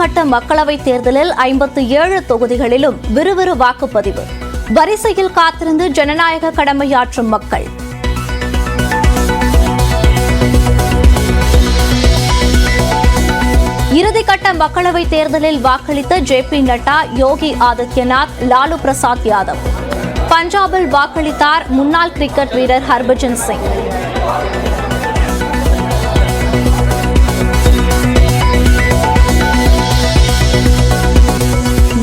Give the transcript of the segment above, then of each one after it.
கட்ட மக்களவைத் தேர்தலில் 57 தொகுதிகளிலும் விறுவிறு வாக்குப்பதிவு. வரிசையில் காத்திருந்து ஜனநாயக கடமையாற்றும் மக்கள். இறுதிக்கட்ட மக்களவைத் தேர்தலில் வாக்களித்த ஜே.பி. நட்டா, யோகி ஆதித்யநாத், லாலு பிரசாத் யாதவ். பஞ்சாபில் வாக்களித்தார் முன்னாள் கிரிக்கெட் வீரர் ஹர்பஜன் சிங்.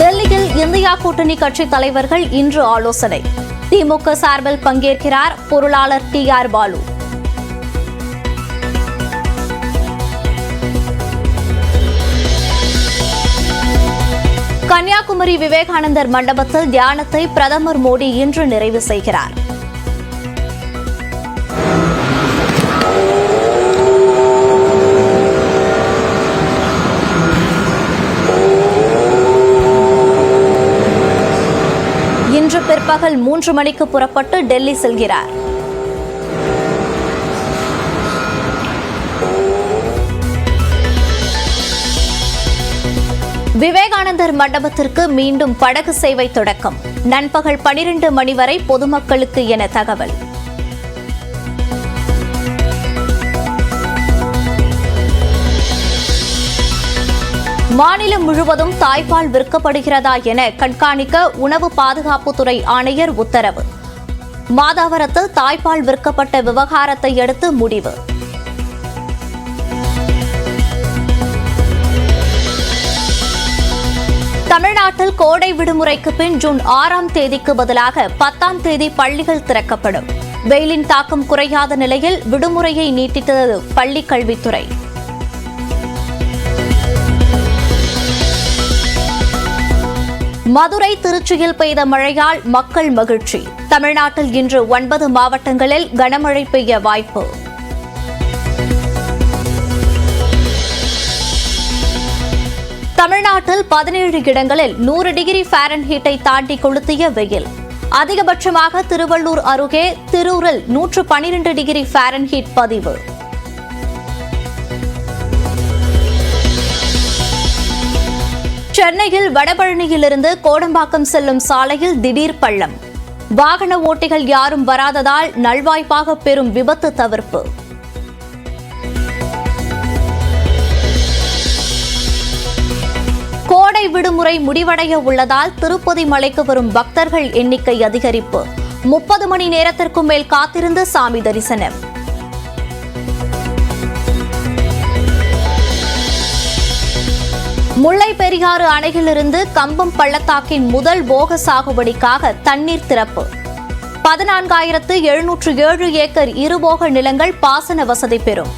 டெல்லியில் இந்தியா கூட்டணி கட்சித் தலைவர்கள் இன்று ஆலோசனை. திமுக சார்பில் பங்கேற்கிறார் பொருளாளர் டி.ஆர். பாலு. கன்னியாகுமரி விவேகானந்தர் மண்டபத்தில் தியானத்தை பிரதமர் மோடி இன்று நிறைவு செய்கிறார். இன்று பிற்பகல் 3 மணிக்கு புறப்பட்டு டெல்லி செல்கிறார். விவேகானந்தர் மண்டபத்திற்கு மீண்டும் படகு சேவை தொடக்கம். நண்பகல் 12 மணி வரை பொதுமக்களுக்கு என தகவல். மாநிலம் முழுவதும் தாய்ப்பால் விற்கப்படுகிறதா என கண்காணிக்க உணவு பாதுகாப்புத்துறை ஆணையர் உத்தரவு. மாதாவரத்தில் தாய்ப்பால் விற்கப்பட்ட விவகாரத்தை அடுத்து முடிவு. தமிழ்நாட்டில் கோடை விடுமுறைக்கு பின் ஜூன் 6ஆம் தேதிக்கு பதிலாக 10ஆம் தேதி பள்ளிகள் திறக்கப்படும். வெயிலின் தாக்கம் குறையாத நிலையில் விடுமுறையை நீட்டித்தது பள்ளிக் கல்வித்துறை. மதுரை, திருச்சியில் பெய்த மழையால் மக்கள் மகிழ்ச்சி. தமிழ்நாட்டில் இன்று 9 மாவட்டங்களில் கனமழை பெய்ய வாய்ப்பு. தமிழ்நாட்டில் 17 இடங்களில் 100 டிகிரி ஃபாரன்ஹீட்டை தாண்டி கொளுத்திய வெயில். அதிகபட்சமாக திருவள்ளூர் அருகே திருூரில் 112 டிகிரி ஃபாரன்ஹீட் பதிவு. சென்னையில் வடபழனியிலிருந்து கோடம்பாக்கம் செல்லும் சாலையில் திடீர் பள்ளம். வாகன ஓட்டிகள் யாரும் வராததால் நல்வாய்ப்பாக பெறும் விபத்து தவிர்ப்பு. கோடை விடுமுறை முடிவடைய உள்ளதால் திருப்பதி மலைக்கு வரும் பக்தர்கள் எண்ணிக்கை அதிகரிப்பு. 30 மணி நேரத்திற்கும் மேல் காத்திருந்து சாமி தரிசனம். முல்லை பெரியாறு அணையிலிருந்து கம்பம் பள்ளத்தாக்கின் முதல் போக சாகுபடிக்காக தண்ணீர் திறப்பு. 14,707 ஏக்கர் இருபோக நிலங்கள் பாசன வசதி பெறும்.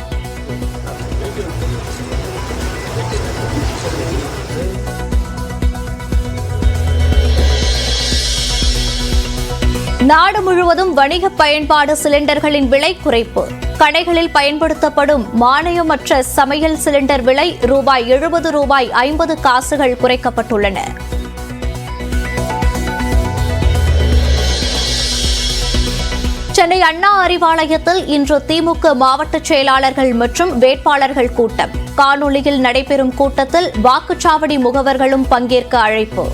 நாடு முழுவதும் வணிக பயன்பாடு சிலிண்டர்களின் விலை குறைப்பு. கடைகளில் பயன்படுத்தப்படும் மானியமற்ற சமையல் சிலிண்டர் விலை ₹70.50 குறைக்கப்பட்டுள்ளன. சென்னை அண்ணா அறிவாலயத்தில் இன்று திமுக மாவட்ட செயலாளர்கள் மற்றும் வேட்பாளர்கள் கூட்டம். காணொலியில் நடைபெறும் கூட்டத்தில் வாக்குச்சாவடி முகவர்களும் பங்கேற்க அழைப்பு.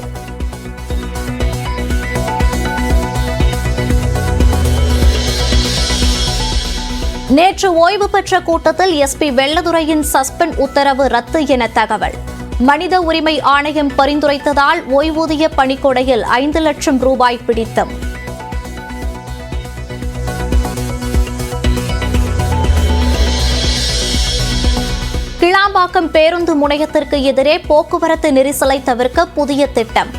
நேற்று ஓய்வு பெற்ற கூட்டத்தில் எஸ்பி வெள்ளதுரையின் சஸ்பெண்ட் உத்தரவு ரத்து என தகவல். மனித உரிமை ஆணையம் பரிந்துரைத்ததால் ஓய்வூதிய பணிக்கொடையில் 5 லட்சம் ரூபாய் பிடித்தம். கிளாம்பாக்கம் பேருந்து முனையத்திற்கு எதிரே போக்குவரத்து நெரிசலை தவிர்க்க புதிய திட்டம்.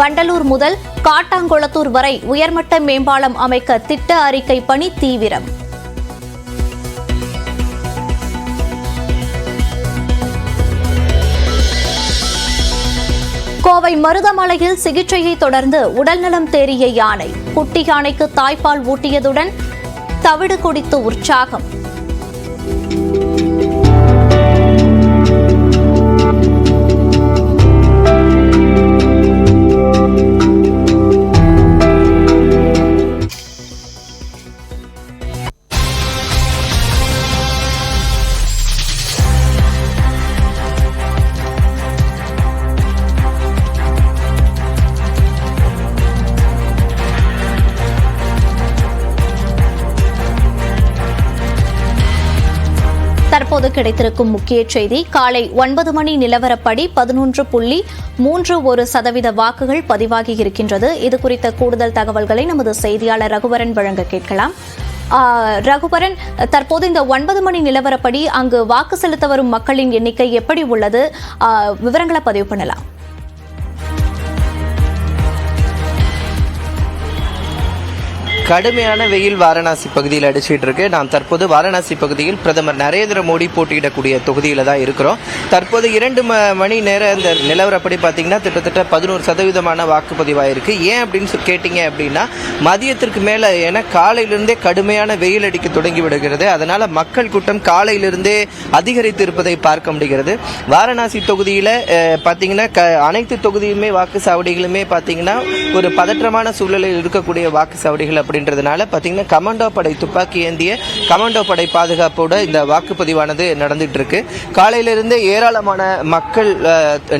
வண்டலூர் முதல் காட்டாங்குளத்தூர் வரை உயர்மட்ட மேம்பாலம் அமைக்க திட்ட அறிக்கை பணி தீவிரம். கோவை மருதமலையில் சிகிச்சையை தொடர்ந்து உடல்நலம் தேறிய யானை. குட்டி யானைக்கு தாய்ப்பால் ஊட்டியதுடன் தவிடு குடித்து உற்சாகம். தற்போது கிடைத்திருக்கும் முக்கிய செய்தி, காலை 9 மணி நிலவரப்படி 11.31% வாக்குகள் பதிவாகி இருக்கின்றது. இதுகுறித்த கூடுதல் தகவல்களை நமது செய்தியாளர் ரகுவரன் வழங்க கேட்கலாம். ரகுவரன், தற்போது இந்த 9 மணி நிலவரப்படி அங்கு வாக்கு செலுத்த வரும் மக்களின் எண்ணிக்கை எப்படி உள்ளது? விவரங்களை பதிவு பண்ணலாம். கடுமையான வெயில் வாரணாசி பகுதியில் அடிச்சிட்டு இருக்கு. நாம் தற்போது வாரணாசி பகுதியில் பிரதமர் நரேந்திர மோடி போட்டியிடக்கூடிய தொகுதியில தான் இருக்கிறோம். தற்போது 2 மணி நேர இந்த நிலவரப்படி பார்த்தீங்கன்னா கிட்டத்தட்ட 11% வாக்குப்பதிவாயிருக்கு. ஏன் அப்படின்னு கேட்டீங்க அப்படின்னா, மதியத்திற்கு மேல ஏன்னா காலையிலிருந்தே கடுமையான வெயில் அடிக்க தொடங்கி விடுகிறது. அதனால மக்கள் கூட்டம் காலையிலிருந்தே அதிகரித்து இருப்பதை பார்க்க முடிகிறது. வாரணாசி தொகுதியில பார்த்தீங்கன்னா அனைத்து தொகுதியுமே வாக்குச்சாவடிகளுமே பார்த்தீங்கன்னா ஒரு பதற்றமான சூழலில் இருக்கக்கூடிய வாக்குச்சாவடிகள் அப்படின்றதுனால பார்த்தீங்கன்னா கமாண்டோ படை துப்பாக்கி ஏந்திய கமாண்டோ படை பாதுகாப்போட இந்த வாக்குப்பதிவானது நடந்துட்டு இருக்கு. காலையிலிருந்து ஏராளமான மக்கள்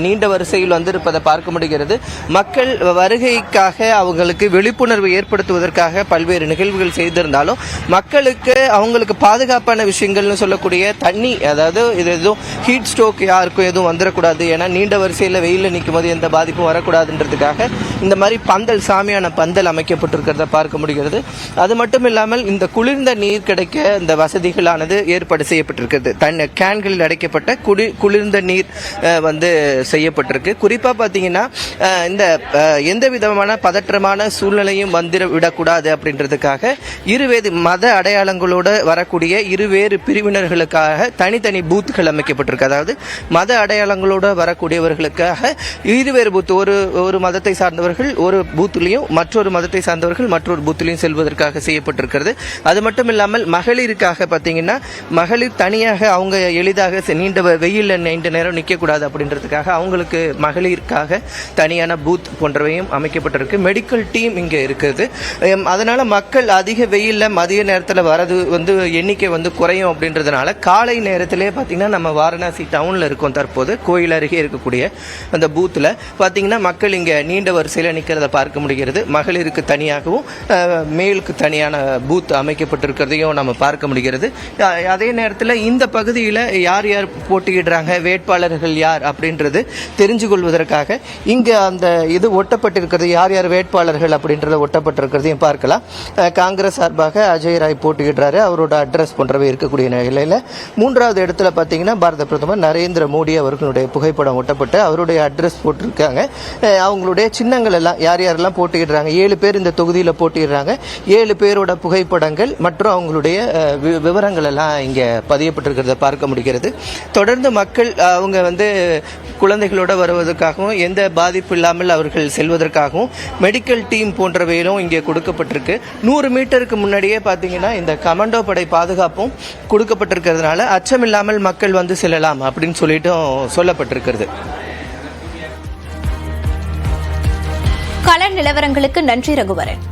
நீண்ட வரிசையில் வந்திருப்பதை பார்க்க முடிகிறது. மக்கள் வருகைக்காக அவங்களுக்கு விழிப்புணர்வு ஏற்படுத்துவதற்காக பல்வேறு நிகழ்வுகள் செய்திருந்தாலும் மக்களுக்கு அவங்களுக்கு பாதுகாப்பான விஷயங்கள்னு சொல்லக்கூடிய தண்ணி, அதாவது இது எதுவும் ஹீட் ஸ்ட்ரோக் யாருக்கும் எதுவும் வந்துடக்கூடாது, ஏன்னா நீண்ட வரிசையில் வெயிலில் நிற்கும் போது எந்த பாதிப்பும் வரக்கூடாதுன்றதுக்காக இந்த மாதிரி பந்தல், சாமியான பந்தல் அமைக்கப்பட்டிருக்கிறத பார்க்க முடிகிறது. அது மட்டும் இல்லாமல் இந்த குளிர்ந்த நீர் கிடைக்க இந்த வசதிகளானது ஏற்பாடு செய்யப்பட்டிருக்கிறது. கேன்களில் அடைக்கப்பட்ட குளிர்ந்த நீர் வந்து செய்யப்பட்டிருக்கு. குறிப்பா பார்த்தீங்கன்னா இந்த எந்த விதமான பதற்றமான சூழ்நிலையும் வந்துட விடக்கூடாது அப்படின்றதுக்காக இருவேறு மத அடையாளங்களோடு வரக்கூடிய இருவேறு பிரிவினர்களுக்காக தனித்தனி பூத்துகள் அமைக்கப்பட்டிருக்கு. அதாவது மத அடையாளங்களோடு வரக்கூடியவர்களுக்காக இருவேறு பூத், ஒரு மதத்தை சார்ந்தவர்கள் ஒரு பூத்துலையும் மற்றொரு மதத்தை சார்ந்தவர்கள் மற்றொரு பூத்திலையும் செல்வதற்காக செய்யப்பட்டிருக்கிறது. அது மட்டும் இல்லாமல் மகளிருக்காக பார்த்தீங்கன்னா மகளிர் தனியாக அவங்க எளிதாக நீண்ட வெயிலில் நீண்ட நேரம் நிற்கக்கூடாது அப்படின்றதுக்காக அவங்களுக்கு மகளிருக்காக தனியான பூத் போன்றவையும் அமைக்கப்பட்டிருக்கு. மெடிக்கல் டீம் இங்கே இருக்குது. அதனால மக்கள் அதிக வெயிலில் மதிய நேரத்தில் வரது வந்து எண்ணிக்கை வந்து குறையும் அப்படின்றதுனால காலை நேரத்திலே பார்த்தீங்கன்னா நம்ம வாரணாசி டவுனில் இருக்கோம். தற்போது கோயில் அருகே இருக்கக்கூடிய அந்த பூத்தில் பார்த்தீங்கன்னா மக்கள் இங்கே நீண்ட வரிசையில் நிற்கிறத பார்க்க முடிகிறது. மகளிருக்கு தனியாகவும் மேலுக்கு தனியான பூத் அமைக்கப்பட்டிருக்கிறதையும் நம்ம பார்க்க முடிகிறது. அதே நேரத்தில் இந்த பகுதியில் யார் யார் போட்டியிடுறாங்க, வேட்பாளர்கள் யார் அப்படின்றது தெரிஞ்சு கொள்வதற்காக இங்கே அந்த இது ஒட்டப்பட்டிருக்கிறது, யார் யார் வேட்பாளர்கள் அப்படின்றத ஒட்டப்பட்டிருக்கிறதையும் பார்க்கலாம். காங்கிரஸ் சார்பாக அஜய் ராய் போட்டியிடுறாரு, அவரோட அட்ரஸ் போன்றவை இருக்கக்கூடிய நிலையில் 3வது இடத்துல பார்த்தீங்கன்னா பாரத பிரதமர் நரேந்திர மோடி அவர்களுடைய புகைப்படம் ஒட்டப்பட்டு அவருடைய அட்ரஸ் போட்டிருக்காங்க. அவங்களுடைய சின்னங்கள் எல்லாம் யார் யாரெல்லாம் போட்டியிடுறாங்க, 7 பேர் இந்த தொகுதியில் போட்டியிடுறாங்க. 7 பேரோட புகைப்படங்கள் மற்றும் அவங்களுடைய விவரங்கள் எல்லாம் இங்கே பதியப்பட்டிருக்கிறத பார்க்க முடிகிறது. தொடர்ந்து மக்கள் அவங்க வந்து குழந்தைகளோட வருவதற்காகவும் எந்த பாதிப்பு இல்லாமல் அவர்கள் செல்வதற்காகவும் மெடிக்கல் டீம் போன்றவையிலும் இங்கே கொடுக்கப்பட்டிருக்கு. 100 மீட்டருக்கு முன்னாடியே பார்த்தீங்கன்னா இந்த கமாண்டோ படை பாதுகாப்பும் கொடுக்கப்பட்டிருக்கிறதுனால அச்சமில்லாமல் மக்கள் வந்து செல்லலாம் அப்படின்னு சொல்லிட்டும் சொல்லப்பட்டிருக்கிறது. கள நிலவரங்களுக்கு நன்றி ரகுவரன்.